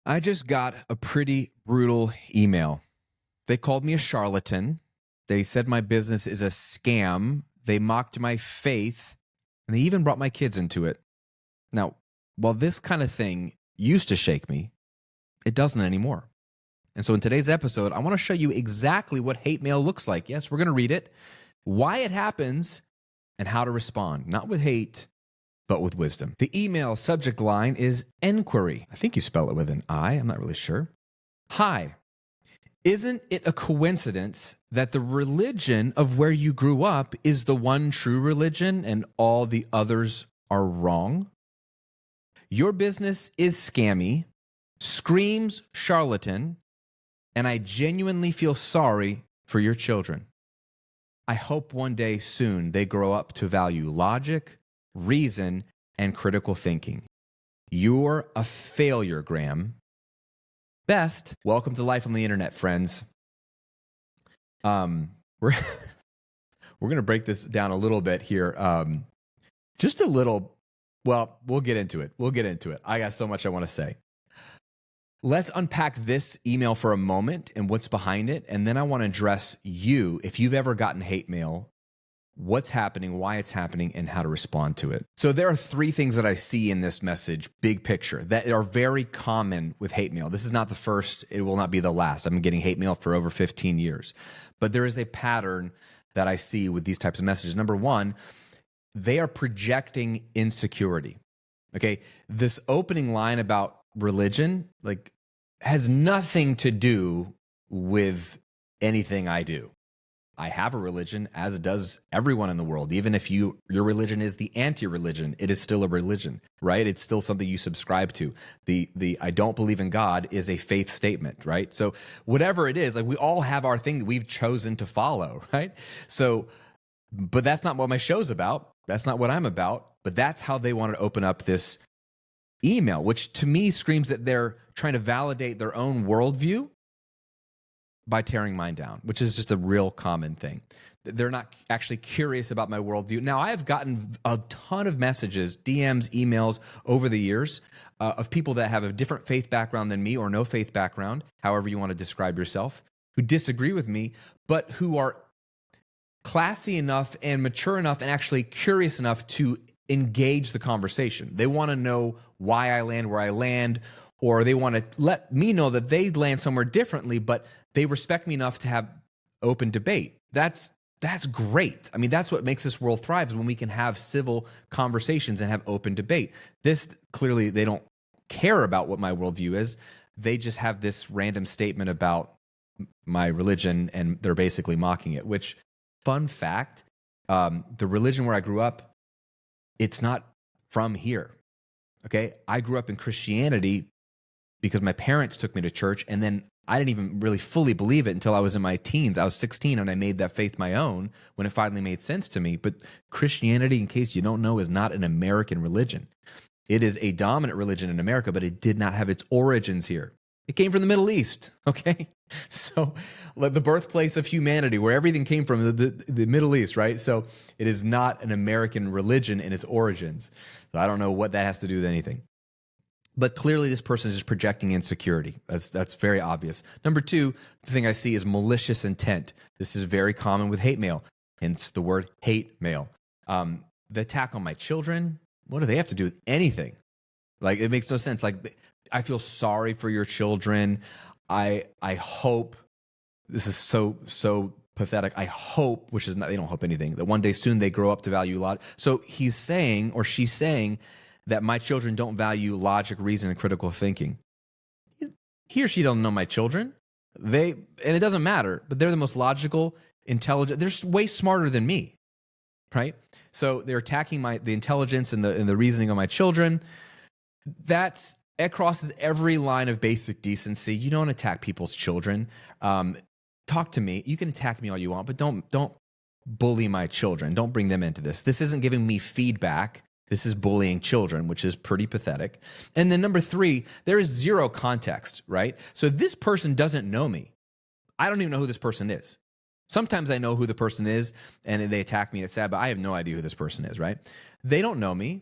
I just got a pretty brutal email. They called me a charlatan. They said my business is a scam. They mocked my faith, and they even brought my kids into it. Now, while this kind of thing used to shake me, it doesn't anymore. And so in today's episode, I want to show you exactly what hate mail looks like. Yes, we're going to read it, why it happens, and how to respond, not with hate, but with wisdom. The email subject line is enquiry. I think you spell it with an I. I'm not really sure. Hi. Isn't it a coincidence that the religion of where you grew up is the one true religion and all the others are wrong? Your business is scammy, screams charlatan, and I genuinely feel sorry for your children. I hope one day soon they grow up to value logic, reason, and critical thinking. You're a failure, Graham. Best. Welcome to Life on the Internet, friends. We're we're gonna break this down a little bit here. Just a little. Well, we'll get into it. I got so much I want to say. Let's unpack this email for a moment and what's behind it, and then I want to address you if you've ever gotten hate mail. What's happening, why it's happening, and how to respond to it. So there are three things that I see in this message, big picture, that are very common with hate mail. This is not the first. It will not be the last. I've been getting hate mail for over 15 years. But there is a pattern that I see with these types of messages. Number one, they are projecting insecurity. Okay, this opening line about religion has nothing to do with anything I do. I have a religion, as does everyone in the world. Even if your religion is the anti-religion, it is still a religion, right? It's still something you subscribe to. The I don't believe in God is a faith statement, right? So whatever it is, we all have our thing that we've chosen to follow, right? So, but that's not what my show's about. That's not what I'm about. But that's how they wanted to open up this email, which to me screams that they're trying to validate their own worldview by tearing mine down, which is just a real common thing. They're not actually curious about my worldview. Now, I have gotten a ton of messages, DMs, emails over the years of people that have a different faith background than me or no faith background, however you want to describe yourself, who disagree with me, but who are classy enough and mature enough and actually curious enough to engage the conversation. They want to know why I land where I land, or they want to let me know that they land somewhere differently, but they respect me enough to have open debate. That's great. I mean, that's what makes this world thrive, is when we can have civil conversations and have open debate. This, clearly, they don't care about what my worldview is. They just have this random statement about my religion, and they're basically mocking it, which, fun fact, the religion where I grew up, it's not from here, okay? I grew up in Christianity because my parents took me to church, and then I didn't even really fully believe it until I was in my teens. I was 16, and I made that faith my own when it finally made sense to me. But Christianity, in case you don't know, is not an American religion. It is a dominant religion in America, but it did not have its origins here. It came from the Middle East, okay? So the birthplace of humanity, where everything came from, the Middle East, right? So it is not an American religion in its origins. So I don't know what that has to do with anything. But clearly this person is just projecting insecurity. That's very obvious. Number two, the thing I see is malicious intent. This is very common with hate mail, hence the word hate mail. The attack on my children, what do they have to do with anything? It makes no sense. I feel sorry for your children. I hope, this is so pathetic. I hope, which is not, they don't hope anything, that one day soon they grow up to value a lot. So he's saying, or she's saying, that my children don't value logic, reason, and critical thinking. He or she don't know my children. And it doesn't matter, but they're the most logical, intelligent. They're way smarter than me, right? So they're attacking the intelligence and the reasoning of my children. It crosses every line of basic decency. You don't attack people's children. Talk to me. You can attack me all you want, but don't bully my children. Don't bring them into this. This isn't giving me feedback. This is bullying children, which is pretty pathetic. And then number three, there is zero context, right? So this person doesn't know me. I don't even know who this person is. Sometimes I know who the person is and they attack me. It's sad, but I have no idea who this person is, right? They don't know me.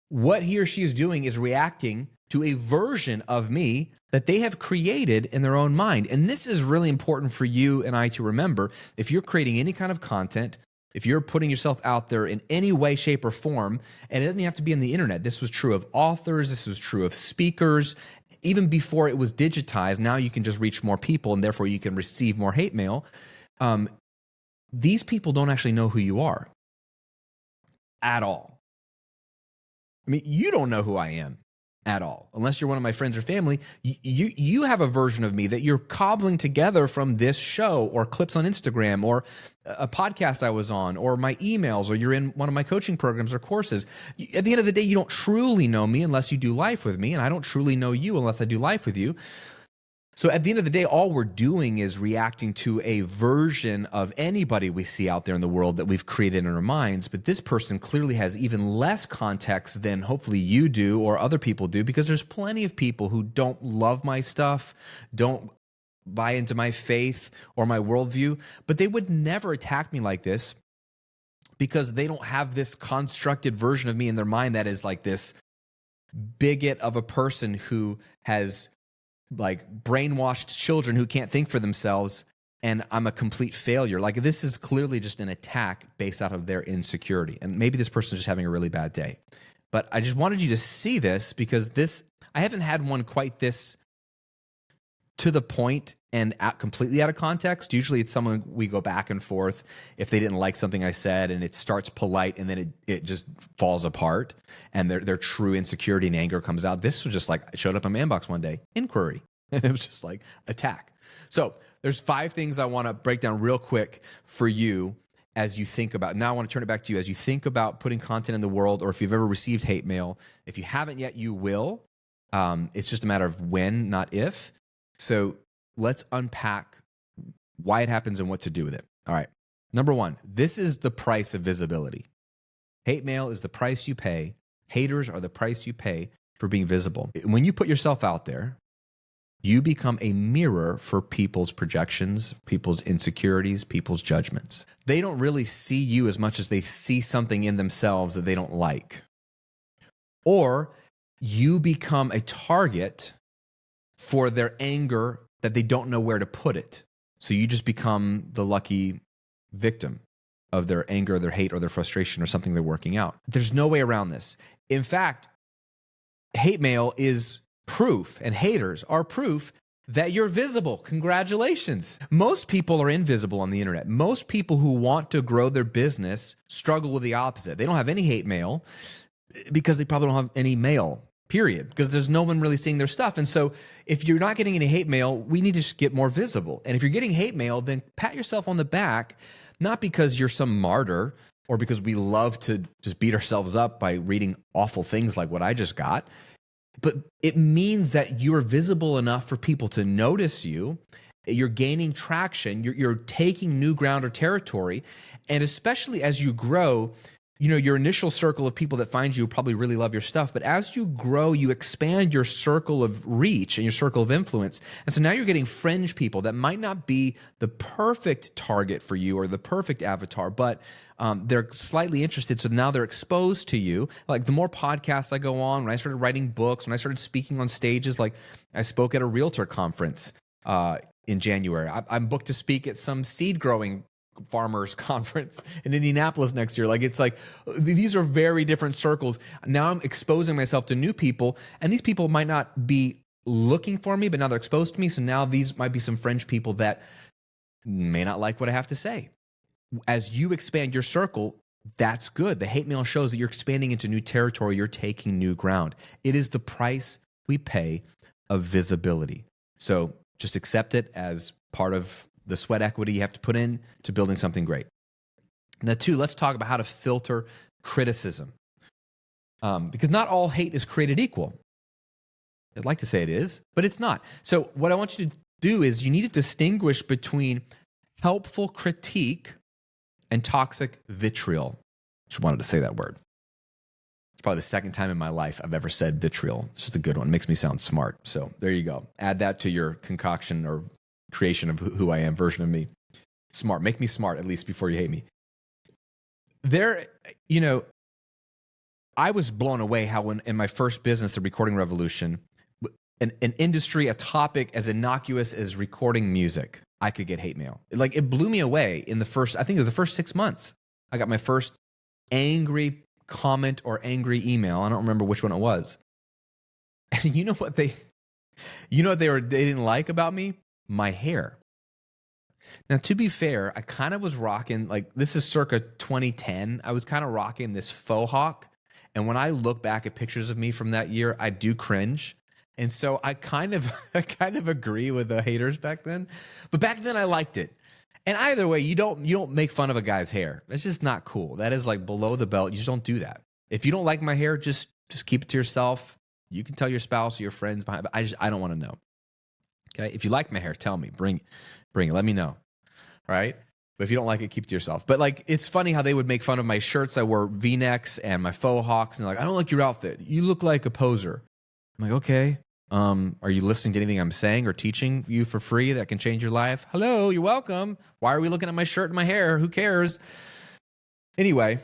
What he or she is doing is reacting to a version of me that they have created in their own mind. And this is really important for you and I to remember. If you're creating any kind of content, if you're putting yourself out there in any way, shape, or form, and it doesn't have to be on the internet. This was true of authors. This was true of speakers. Even before it was digitized, now you can just reach more people, and therefore you can receive more hate mail. These people don't actually know who you are at all. I mean, you don't know who I am at all, unless you're one of my friends or family. You have a version of me that you're cobbling together from this show or clips on Instagram or a podcast I was on or my emails, or you're in one of my coaching programs or courses. At the end of the day, you don't truly know me unless you do life with me, and I don't truly know you unless I do life with you. So at the end of the day, all we're doing is reacting to a version of anybody we see out there in the world that we've created in our minds. But this person clearly has even less context than hopefully you do or other people do, because there's plenty of people who don't love my stuff, don't buy into my faith or my worldview, but they would never attack me like this because they don't have this constructed version of me in their mind that is like this bigot of a person who has like brainwashed children who can't think for themselves, and I'm a complete failure. Like, this is clearly just an attack based out of their insecurity. And maybe this person's just having a really bad day. But I just wanted you to see this, because I haven't had one quite this to the point and completely out of context. Usually it's someone we go back and forth if they didn't like something I said, and it starts polite and then it just falls apart, and their true insecurity and anger comes out. This was just like, it showed up in my inbox one day, inquiry, and it was just like attack. So there's 5 things I want to break down real quick for you as you think about. Now I want to turn it back to you as you think about putting content in the world, or if you've ever received hate mail. If you haven't yet, you will. It's just a matter of when, not if. So let's unpack why it happens and what to do with it. All right. Number 1, this is the price of visibility. Hate mail is the price you pay. Haters are the price you pay for being visible. When you put yourself out there, you become a mirror for people's projections, people's insecurities, people's judgments. They don't really see you as much as they see something in themselves that they don't like. Or you become a target for their anger that they don't know where to put it. So you just become the lucky victim of their anger, their hate, or their frustration, or something they're working out. There's no way around this. In fact, hate mail is proof, and haters are proof that you're visible. Congratulations. Most people are invisible on the internet. Most people who want to grow their business struggle with the opposite. They don't have any hate mail because they probably don't have any mail. Period. Because there's no one really seeing their stuff. And so if you're not getting any hate mail, we need to just get more visible. And if you're getting hate mail, then pat yourself on the back, not because you're some martyr or because we love to just beat ourselves up by reading awful things like what I just got, but it means that you're visible enough for people to notice you. You're gaining traction. You're taking new ground or territory. And especially as you grow, you know, your initial circle of people that find you probably really love your stuff. But as you grow, you expand your circle of reach and your circle of influence. And so now you're getting fringe people that might not be the perfect target for you or the perfect avatar, but they're slightly interested. So now they're exposed to you. Like the more podcasts I go on, when I started writing books, when I started speaking on stages, like I spoke at a realtor conference in January. I'm booked to speak at some seed growing farmers conference in Indianapolis next year. Like, it's like, these are very different circles. Now I'm exposing myself to new people, and these people might not be looking for me, but now they're exposed to me. So now these might be some fringe people that may not like what I have to say. As you expand your circle, that's good. The hate mail shows that you're expanding into new territory. You're taking new ground. It is the price we pay of visibility. So just accept it as part of the sweat equity you have to put in to building something great. Now, 2, let's talk about how to filter criticism. Because not all hate is created equal. I'd like to say it is, but it's not. So what I want you to do is you need to distinguish between helpful critique and toxic vitriol. Just wanted to say that word. It's probably the second time in my life I've ever said vitriol. It's just a good one. It makes me sound smart. So there you go. Add that to your concoction or creation of who I am, version of me. Smart. Make me smart, at least before you hate me. There, you know, I was blown away how in my first business, the Recording Revolution, an industry, a topic as innocuous as recording music, I could get hate mail. Like, it blew me away in the first, I think it was the first 6 months. I got my first angry comment or angry email. I don't remember which one it was. And you know what they didn't like about me? My hair. Now, to be fair, I kind of was rocking, like, this is circa 2010. I was kind of rocking this faux hawk. And when I look back at pictures of me from that year, I do cringe. And so I kind of agree with the haters back then. But back then I liked it. And either way, you don't make fun of a guy's hair. It's just not cool. That is like below the belt. You just don't do that. If you don't like my hair, just keep it to yourself. You can tell your spouse or your friends behind, but I don't want to know. Okay? If you like my hair, tell me. Bring it. Let me know. All right? But if you don't like it, keep it to yourself. But like, it's funny how they would make fun of my shirts. I wore V-necks and my faux hawks, and they're like, I don't like your outfit. You look like a poser. I'm like, okay. Are you listening to anything I'm saying or teaching you for free that can change your life? Hello, you're welcome. Why are we looking at my shirt and my hair? Who cares? Anyway,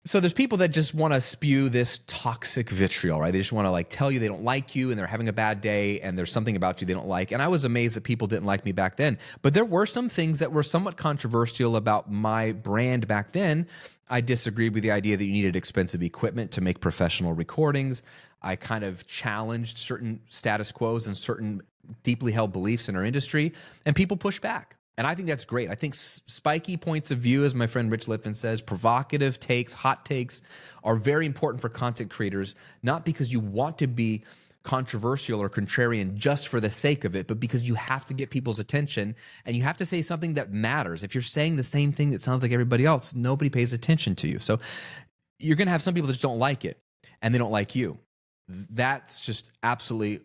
so there's people that just want to spew this toxic vitriol, right? They just want to like tell you they don't like you and they're having a bad day and there's something about you they don't like. And I was amazed that people didn't like me back then. But there were some things that were somewhat controversial about my brand back then. I disagreed with the idea that you needed expensive equipment to make professional recordings. I kind of challenged certain status quos and certain deeply held beliefs in our industry, and people push back. And I think that's great. I think spiky points of view, as my friend Rich Litvin says, provocative takes, hot takes, are very important for content creators, not because you want to be controversial or contrarian just for the sake of it, but because you have to get people's attention and you have to say something that matters. If you're saying the same thing that sounds like everybody else, nobody pays attention to you. So you're going to have some people that just don't like it and they don't like you. That's just absolutely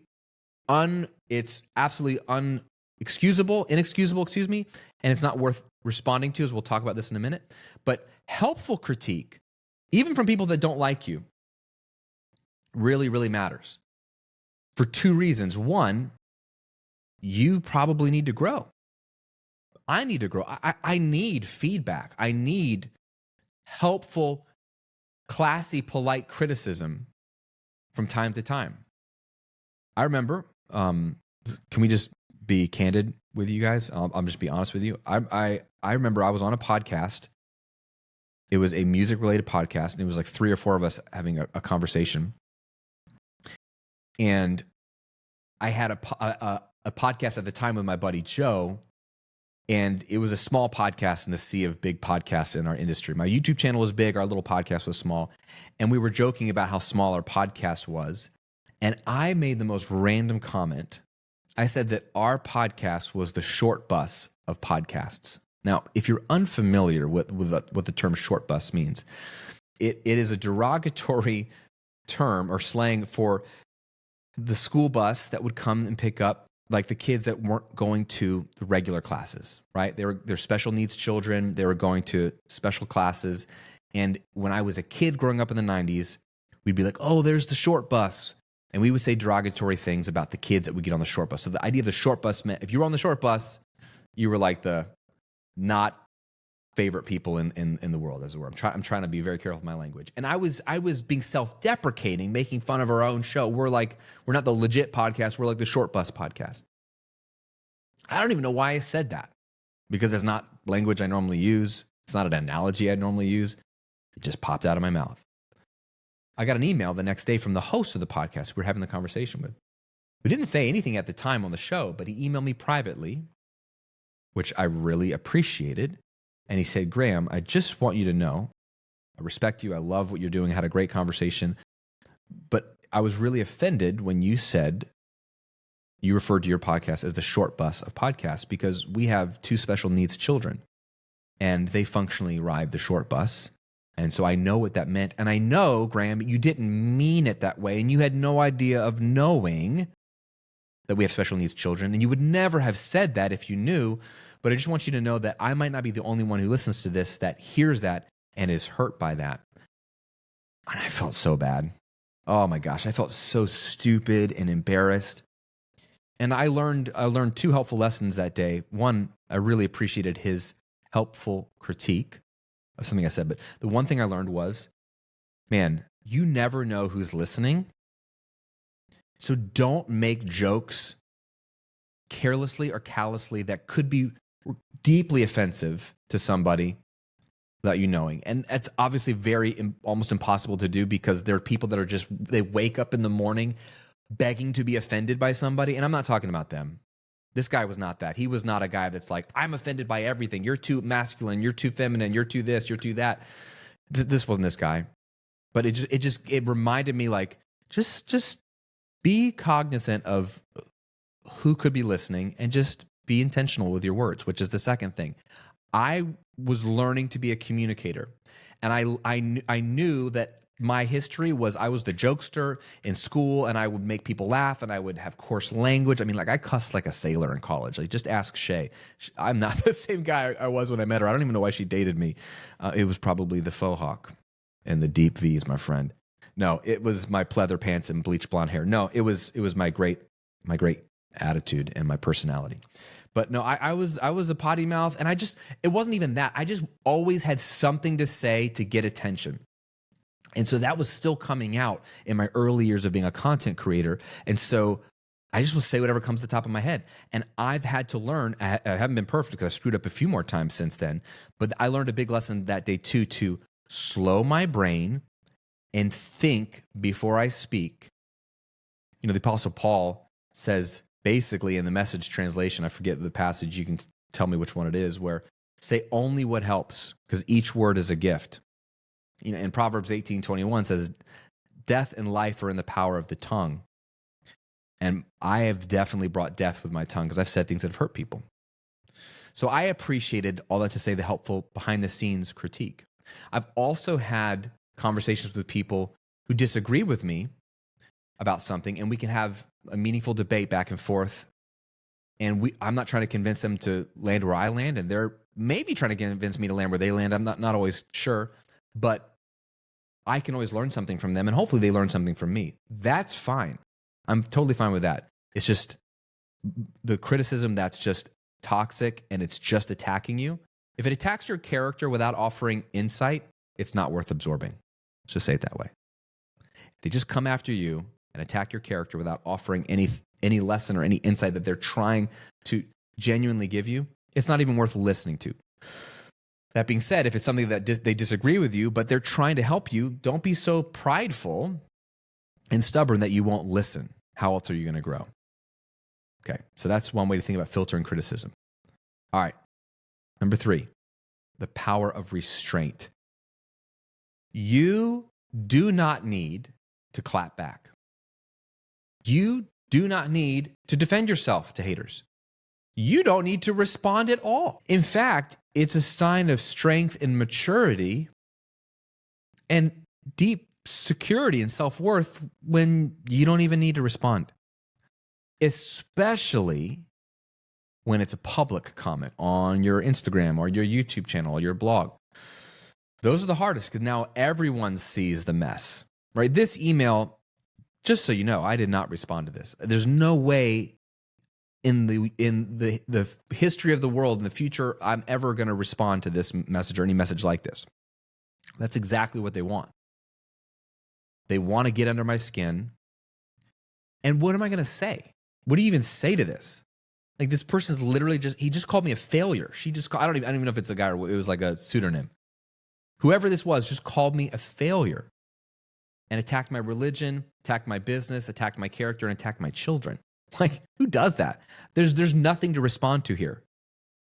inexcusable, and it's not worth responding to, as we'll talk about this in a minute. But helpful critique, even from people that don't like you, really, really matters for two reasons. One, you probably need to grow. I need to grow. I need feedback. I need helpful, classy, polite criticism from time to time. I remember, can we just be candid with you guys? I'll just be honest with you. I remember I was on a podcast. It was a music-related podcast, and it was like 3 or 4 of us having a conversation. And I had a podcast at the time with my buddy Joe, and it was a small podcast in the sea of big podcasts in our industry. My YouTube channel was big, our little podcast was small, and we were joking about how small our podcast was. And I made the most random comment. I said that our podcast was the short bus of podcasts. Now, if you're unfamiliar with what the term short bus means, it is a derogatory term or slang for the school bus that would come and pick up like the kids that weren't going to the regular classes, right? They're special needs children. They were going to special classes. And when I was a kid growing up in the 90s, we'd be like, oh, there's the short bus. And we would say derogatory things about the kids that would get on the short bus. So the idea of the short bus meant if you were on the short bus, you were like the not favorite people in the world, as it were. I'm trying to be very careful with my language. And I was being self-deprecating, making fun of our own show. We're not the legit podcast. We're like the short bus podcast. I don't even know why I said that, because that's not language I normally use. It's not an analogy I normally use. It just popped out of my mouth. I got an email the next day from the host of the podcast we were having the conversation with. We didn't say anything at the time on the show, but he emailed me privately, which I really appreciated. And he said, Graham, I just want you to know, I respect you. I love what you're doing. I had a great conversation. But I was really offended when you said you referred to your podcast as the short bus of podcasts, because we have 2 special needs children and they functionally ride the short bus. And so I know what that meant. And I know, Graham, you didn't mean it that way. And you had no idea of knowing that we have special needs children. And you would never have said that if you knew. But I just want you to know that I might not be the only one who listens to this that hears that and is hurt by that. And I felt so bad. Oh my gosh, I felt so stupid and embarrassed. And I learned 2 helpful lessons that day. One, I really appreciated his helpful critique of something I said. But the one thing I learned was, man, you never know who's listening. So don't make jokes carelessly or callously that could be deeply offensive to somebody without you knowing. And that's obviously almost impossible to do, because there are people that are they wake up in the morning begging to be offended by somebody. And I'm not talking about them. This guy was not that. He was not a guy that's like, I'm offended by everything. You're too masculine. You're too feminine. You're too this. You're too that. This wasn't this guy. But it reminded me, like, just be cognizant of who could be listening and just be intentional with your words, which is the second thing. I was learning to be a communicator, and I knew that my history was I was the jokester in school, and I would make people laugh, and I would have coarse language. I mean, like, I cussed like a sailor in college. Like, just ask Shay. I'm not the same guy I was when I met her. I don't even know why she dated me. It was probably the faux hawk and the deep V's, my friend. No, it was my pleather pants and bleach blonde hair. No, it was my great attitude and my personality. But no, I was a potty mouth, and it wasn't even that. I just always had something to say to get attention. And so that was still coming out in my early years of being a content creator. And so I just would say whatever comes to the top of my head. And I've had to learn, I haven't been perfect because I screwed up a few more times since then, but I learned a big lesson that day too, to slow my brain and think before I speak. You know, the Apostle Paul says, basically in the Message translation, I forget the passage, you can tell me which one it is, where say only what helps, because each word is a gift. You know, and Proverbs 18:21 says, death and life are in the power of the tongue. And I have definitely brought death with my tongue because I've said things that have hurt people. So I appreciated all that to say the helpful behind the scenes critique. I've also had conversations with people who disagree with me about something, and we can have a meaningful debate back and forth. And I'm not trying to convince them to land where I land, and they're maybe trying to convince me to land where they land. I'm not always sure, but I can always learn something from them, and hopefully they learn something from me. That's fine. I'm totally fine with that. It's just the criticism that's just toxic and it's just attacking you. If it attacks your character without offering insight, it's not worth absorbing. Let's just say it that way. If they just come after you and attack your character without offering any lesson or any insight that they're trying to genuinely give you, it's not even worth listening to. That being said, if it's something that they disagree with you, but they're trying to help you, don't be so prideful and stubborn that you won't listen. How else are you going to grow? Okay, so that's one way to think about filtering criticism. All right, number 3, the power of restraint. You do not need to clap back. You do not need to defend yourself to haters. You don't need to respond at all. In fact, it's a sign of strength and maturity and deep security and self-worth when you don't even need to respond, especially when it's a public comment on your Instagram or your YouTube channel or your blog. Those are the hardest because now everyone sees the mess, right? This email, just so you know, I did not respond to this. There's no way in the history of the world, in the future, I'm ever going to respond to this message or any message like this. That's exactly what they want. They want to get under my skin. And what am I going to say? What do you even say to this? Like, this person's literally he just called me a failure. I don't even know if it's a guy or it was like a pseudonym. Whoever this was just called me a failure and attacked my religion, attacked my business, attacked my character, and attacked my children. Like, who does that? There's nothing to respond to here.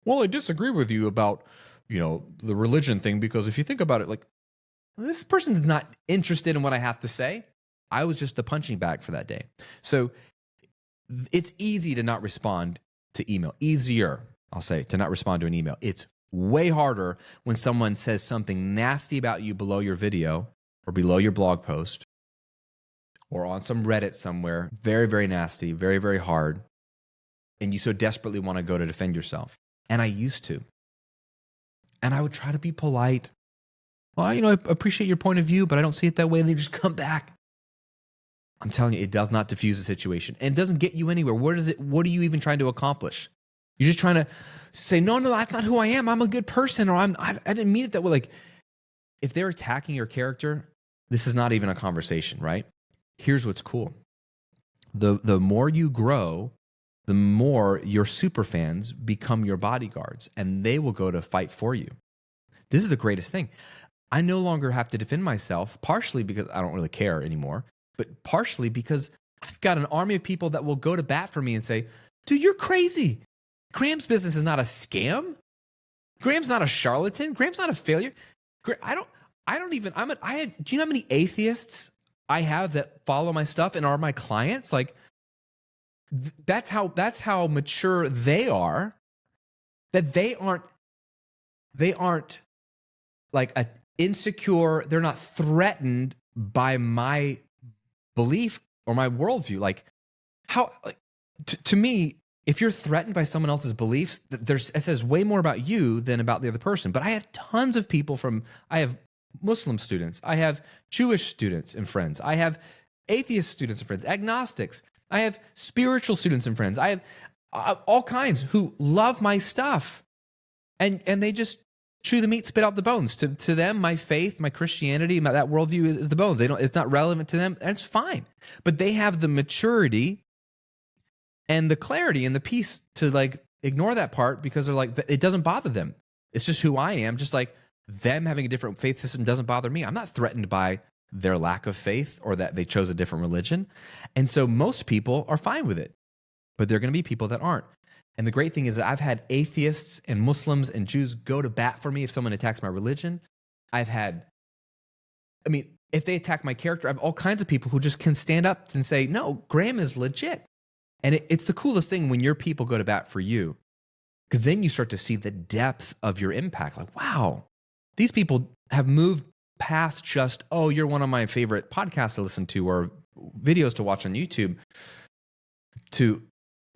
Well, I disagree with you about, the religion thing, because if you think about it, like, this person's not interested in what I have to say. I was just the punching bag for that day. So it's easy to not respond to email. Easier, I'll say, to not respond to an email. It's way harder when someone says something nasty about you below your video or below your blog post or on some Reddit somewhere. Very, very nasty, very, very hard. And you so desperately want to go to defend yourself. And I used to. And I would try to be polite. Well, I appreciate your point of view, but I don't see it that way. And they just come back. I'm telling you, it does not diffuse the situation. And it doesn't get you anywhere. What are you even trying to accomplish? You're just trying to say, no, that's not who I am. I'm a good person, or I didn't mean it that way. Like, if they're attacking your character, this is not even a conversation, right? Here's what's cool. The more you grow, the more your super fans become your bodyguards, and they will go to fight for you. This is the greatest thing. I no longer have to defend myself, partially because I don't really care anymore, but partially because I've got an army of people that will go to bat for me and say, dude, you're crazy. Graham's business is not a scam. Graham's not a charlatan. Graham's not a failure. Do you know how many atheists I have that follow my stuff and are my clients? Like, that's how mature they are, that they aren't like a insecure. They're not threatened by my belief or my worldview. Like, to me, if you're threatened by someone else's beliefs, it says way more about you than about the other person. But I have tons of people I have Muslim students, I have Jewish students and friends, I have atheist students and friends, agnostics, I have spiritual students and friends, I have all kinds who love my stuff, and they just chew the meat, spit out the bones. To them, my faith, my Christianity, that worldview is the bones. It's not relevant to them. That's fine. But they have the maturity and the clarity and the peace to like ignore that part because they're like, it doesn't bother them. It's just who I am. Just like them having a different faith system doesn't bother me. I'm not threatened by their lack of faith or that they chose a different religion. And so most people are fine with it, but there are going to be people that aren't. And the great thing is that I've had atheists and Muslims and Jews go to bat for me if someone attacks my religion. If they attack my character, I have all kinds of people who just can stand up and say, no, Graham is legit. And it's the coolest thing when your people go to bat for you, because then you start to see the depth of your impact. Like, wow, these people have moved past just, oh, you're one of my favorite podcasts to listen to or videos to watch on YouTube, to,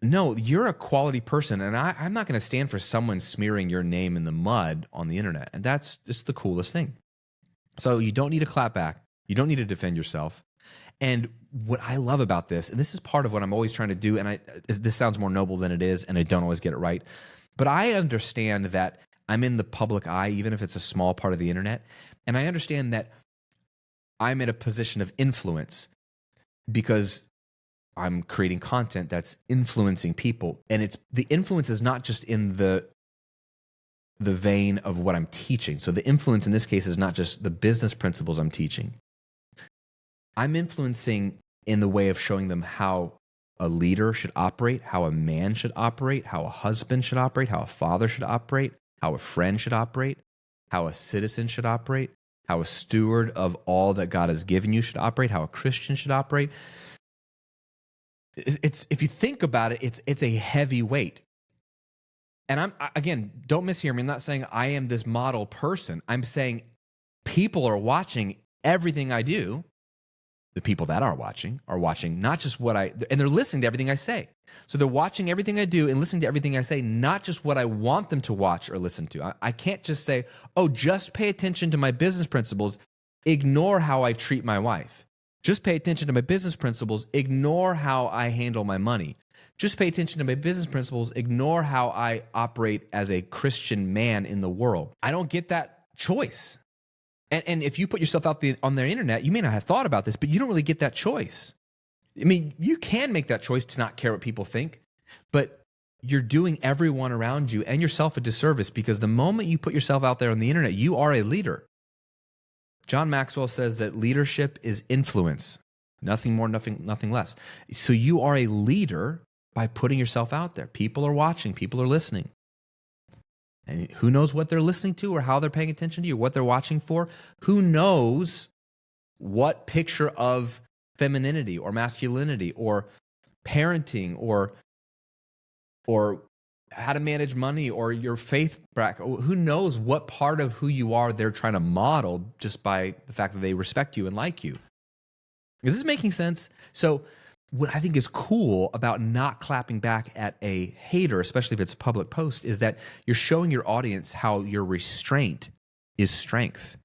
no, you're a quality person, and I'm not going to stand for someone smearing your name in the mud on the internet. And that's just the coolest thing. So you don't need to clap back. You don't need to defend yourself. And what I love about this, and this is part of what I'm always trying to do, and this sounds more noble than it is, and I don't always get it right, but I understand that I'm in the public eye, even if it's a small part of the internet, and I understand that I'm in a position of influence because I'm creating content that's influencing people, and the influence is not just in the vein of what I'm teaching. So the influence in this case is not just the business principles I'm teaching. I'm influencing in the way of showing them how a leader should operate, how a man should operate, how a husband should operate, how a father should operate, how a friend should operate, how a citizen should operate, how a steward of all that God has given you should operate, how a Christian should operate. If you think about it, it's a heavy weight. And again, don't mishear me. I'm not saying I am this model person. I'm saying people are watching everything I do. The people that are watching not just and they're listening to everything I say. So they're watching everything I do and listening to everything I say, not just what I want them to watch or listen to. I can't just say, oh, just pay attention to my business principles, ignore how I treat my wife. Just pay attention to my business principles, ignore how I handle my money. Just pay attention to my business principles, ignore how I operate as a Christian man in the world. I don't get that choice. And if you put yourself out on the internet, you may not have thought about this, but you don't really get that choice. I mean, you can make that choice to not care what people think, but you're doing everyone around you and yourself a disservice, because the moment you put yourself out there on the internet, you are a leader. John Maxwell says that leadership is influence, nothing more, nothing less. So you are a leader by putting yourself out there. People are watching, people are listening. And who knows what they're listening to or how they're paying attention to you, what they're watching for? Who knows what picture of femininity or masculinity or parenting or how to manage money or your faith bracket? Who knows what part of who you are they're trying to model just by the fact that they respect you and like you? Is this making sense? So what I think is cool about not clapping back at a hater, especially if it's a public post, is that you're showing your audience how your restraint is strength,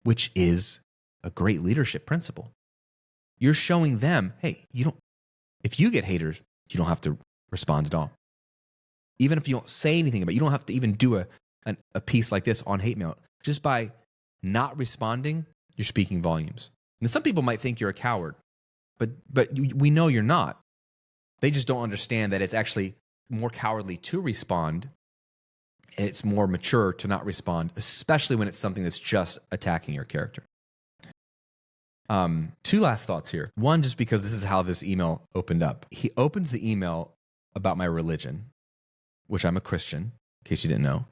which is a great leadership principle. You're showing them, hey, if you get haters, you don't have to respond at all. Even if you don't say anything about it, you don't have to even do a piece like this on hate mail. Just by not responding, You're speaking volumes. And some people might think you're a coward, but we know you're not. They just don't understand that it's actually more cowardly to respond. And it's more mature to not respond, especially when it's something that's just attacking your character. Two last thoughts here. One, just because this is how this email opened up. He opens the email about my religion, which I'm a Christian, in case you didn't know.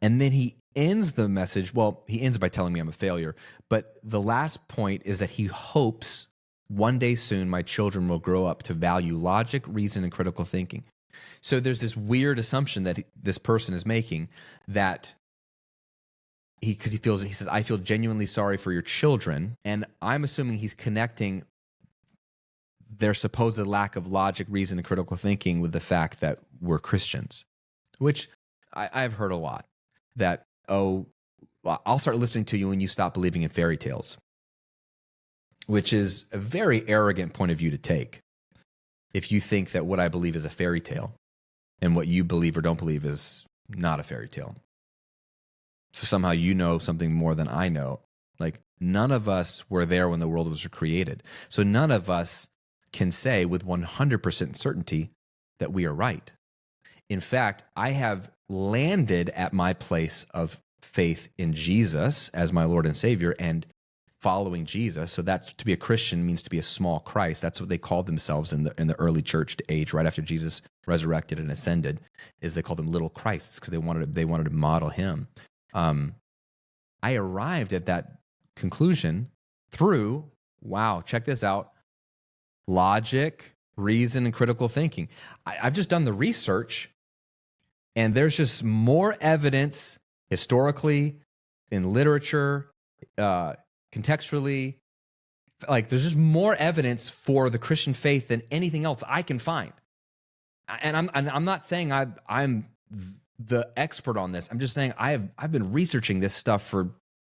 And then he ends the message. Well, he ends by telling me I'm a failure. But the last point is that he hopes one day soon my children will grow up to value logic, reason, and critical thinking. So there's this weird assumption that this person is making that he says, I feel genuinely sorry for your children. And I'm assuming he's connecting their supposed lack of logic, reason, and critical thinking with the fact that we're Christians, which I've heard a lot. That, oh, I'll start listening to you when you stop believing in fairy tales, which is a very arrogant point of view to take. If you think that what I believe is a fairy tale and what you believe or don't believe is not a fairy tale. So somehow you know something more than I know. Like, none of us were there when the world was created. So none of us can say with 100% certainty that we are right. In fact, I have landed at my place of faith in Jesus as my Lord and Savior and following Jesus. So that's, to be a Christian means to be a small Christ. That's what they called themselves in the early church age, right after Jesus resurrected and ascended, is they called them little Christs because they wanted to model him. I arrived at that conclusion through, wow, check this out, logic, reason, and critical thinking. I've just done the research, and there's just more evidence historically, in literature, contextually, like there's just more evidence for the Christian faith than anything else I can find. And I'm not saying I'm the expert on this. I'm just saying I've been researching this stuff for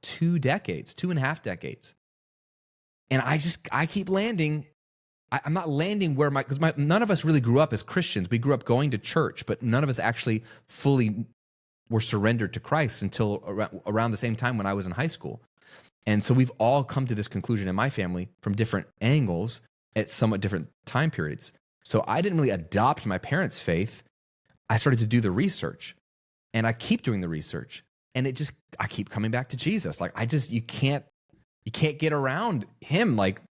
2.5 decades. And I keep landing. I'm not landing where none of us really grew up as Christians. We grew up going to church, but none of us actually fully were surrendered to Christ until around the same time when I was in high school. And so we've all come to this conclusion in my family from different angles at somewhat different time periods. So I didn't really adopt my parents' faith. I started to do the research, and I keep doing the research, and I keep coming back to Jesus. Like you can't get around him. Like,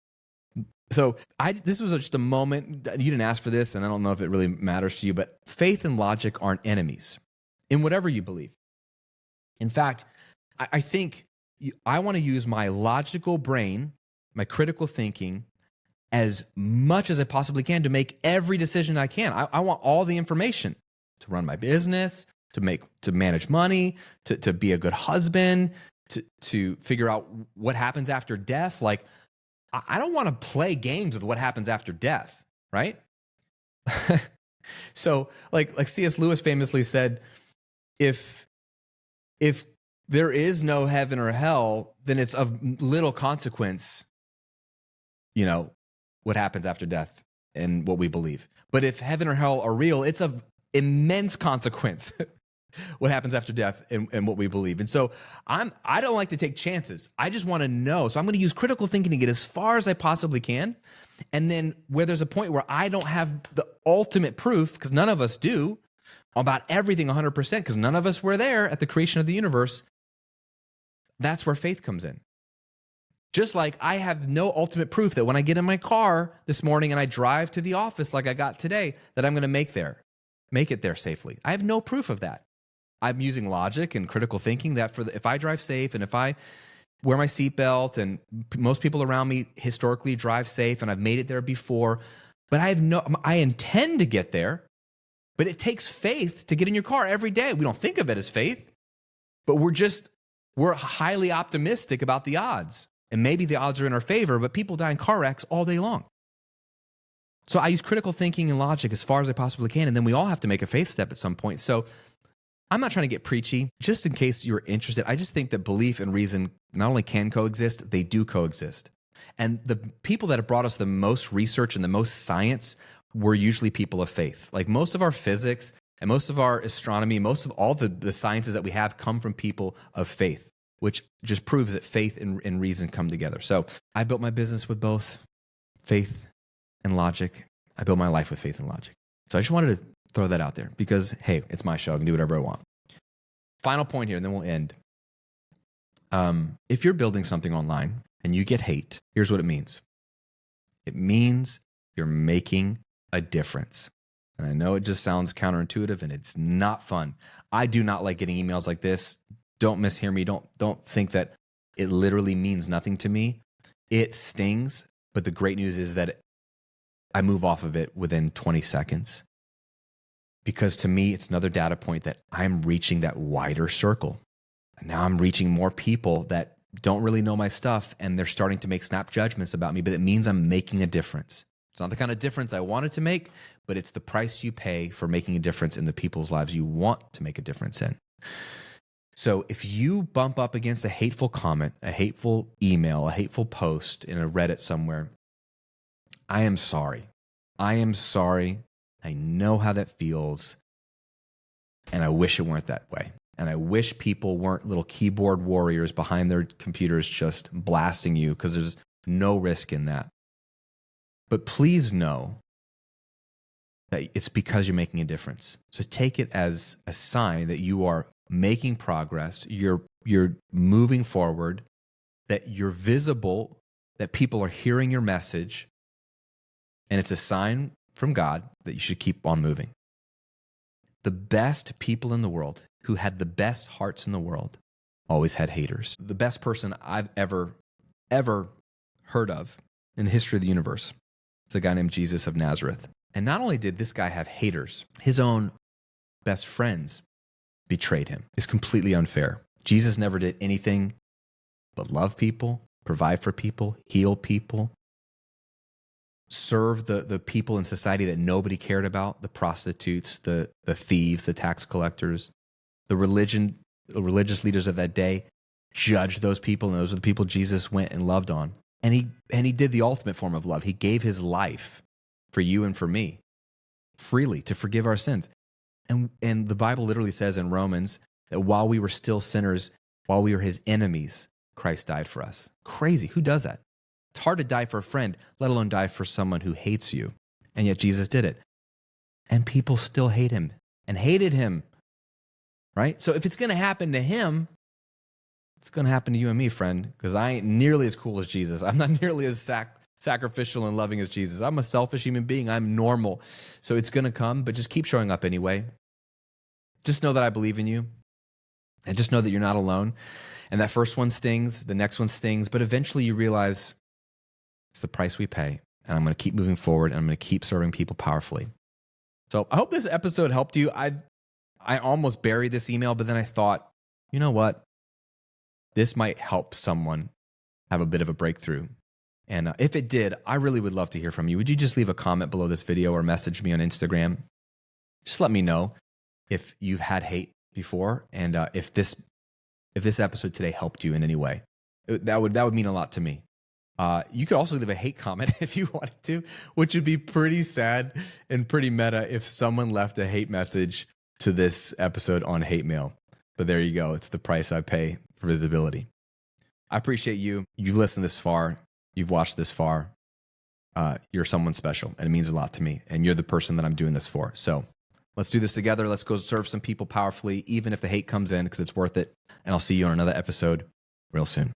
so this was just a moment. You didn't ask for this, and I don't know if it really matters to you, but faith and logic aren't enemies in whatever you believe. In fact, I think I want to use my logical brain, my critical thinking, as much as I possibly can to make every decision I can. I want all the information to run my business, to manage money, to be a good husband, to figure out what happens after death. Like, I don't want to play games with what happens after death, right? So like C.S. Lewis famously said, if there is no heaven or hell, then it's of little consequence, what happens after death and what we believe. But if heaven or hell are real, it's of immense consequence what happens after death and what we believe. And so I don't like to take chances. I just want to know. So I'm going to use critical thinking to get as far as I possibly can. And then where there's a point where I don't have the ultimate proof, because none of us do, about everything 100%, because none of us were there at the creation of the universe, that's where faith comes in. Just like I have no ultimate proof that when I get in my car this morning and I drive to the office like I got today, that I'm going to make it there safely. I have no proof of that. I'm using logic and critical thinking that if I drive safe and if I wear my seatbelt, and most people around me historically drive safe and I've made it there before, but I intend to get there, but it takes faith to get in your car every day. We don't think of it as faith, but we're highly optimistic about the odds. And maybe the odds are in our favor, but people die in car wrecks all day long. So I use critical thinking and logic as far as I possibly can, and then we all have to make a faith step at some point. So I'm not trying to get preachy. Just in case you're interested, I just think that belief and reason not only can coexist, they do coexist. And the people that have brought us the most research and the most science were usually people of faith. Like most of our physics and most of our astronomy, most of all the sciences that we have come from people of faith. which just proves that faith and reason come together. So I built my business with both faith and logic. I built my life with faith and logic. So I just wanted to throw that out there because, hey, it's my show. I can do whatever I want. Final point here, and then we'll end. If you're building something online and you get hate, here's what it means. It means you're making a difference. And I know it just sounds counterintuitive and it's not fun. I do not like getting emails like this. Don't mishear me. Don't think that it literally means nothing to me. It stings, but the great news is that I move off of it within 20 seconds. Because to me, it's another data point that I'm reaching that wider circle. And now I'm reaching more people that don't really know my stuff and they're starting to make snap judgments about me, but it means I'm making a difference. It's not the kind of difference I wanted to make, but it's the price you pay for making a difference in the people's lives you want to make a difference in. So if you bump up against a hateful comment, a hateful email, a hateful post in a Reddit somewhere, I am sorry. I am sorry. I know how that feels. And I wish it weren't that way. And I wish people weren't little keyboard warriors behind their computers just blasting you, because there's no risk in that. But please know that it's because you're making a difference. So take it as a sign that you are making progress, you're moving forward, that you're visible, that people are hearing your message, and it's a sign from God that you should keep on moving. The best people in the world who had the best hearts in the world always had haters. The best person I've ever heard of in the history of the universe is a guy named Jesus of Nazareth. And not only did this guy have haters, his own best friends betrayed him. It's completely unfair. Jesus never did anything but love people, provide for people, heal people, serve the people in society that nobody cared about, the prostitutes, the thieves, the tax collectors, the religious leaders of that day. Judged those people, and those are the people Jesus went and loved on. And he did the ultimate form of love. He gave his life for you and for me freely to forgive our sins. And the Bible literally says in Romans that while we were still sinners, while we were his enemies, Christ died for us. Crazy. Who does that? It's hard to die for a friend, let alone die for someone who hates you. And yet Jesus did it. And people still hate him and hated him, right? So if it's going to happen to him, it's going to happen to you and me, friend, because I ain't nearly as cool as Jesus. I'm not nearly as sacrificial and loving as Jesus. I'm a selfish human being. I'm normal. So it's going to come, but just keep showing up anyway. Just know that I believe in you, and just know that you're not alone. And that first one stings, the next one stings, but eventually you realize it's the price we pay, and I'm going to keep moving forward, and I'm going to keep serving people powerfully. So I hope this episode helped you. I almost buried this email, but then I thought, you know what? This might help someone have a bit of a breakthrough. And if it did, I really would love to hear from you. Would you just leave a comment below this video or message me on Instagram? Just let me know if you've had hate before, and if this episode today helped you in any way. That would mean a lot to me. You could also leave a hate comment if you wanted to, which would be pretty sad and pretty meta if someone left a hate message to this episode on hate mail. But there you go. It's the price I pay for visibility. I appreciate you. You've listened this far. You've watched this far. You're someone special, and it means a lot to me. And you're the person that I'm doing this for. So let's do this together. Let's go serve some people powerfully, even if the hate comes in, because it's worth it. And I'll see you on another episode real soon.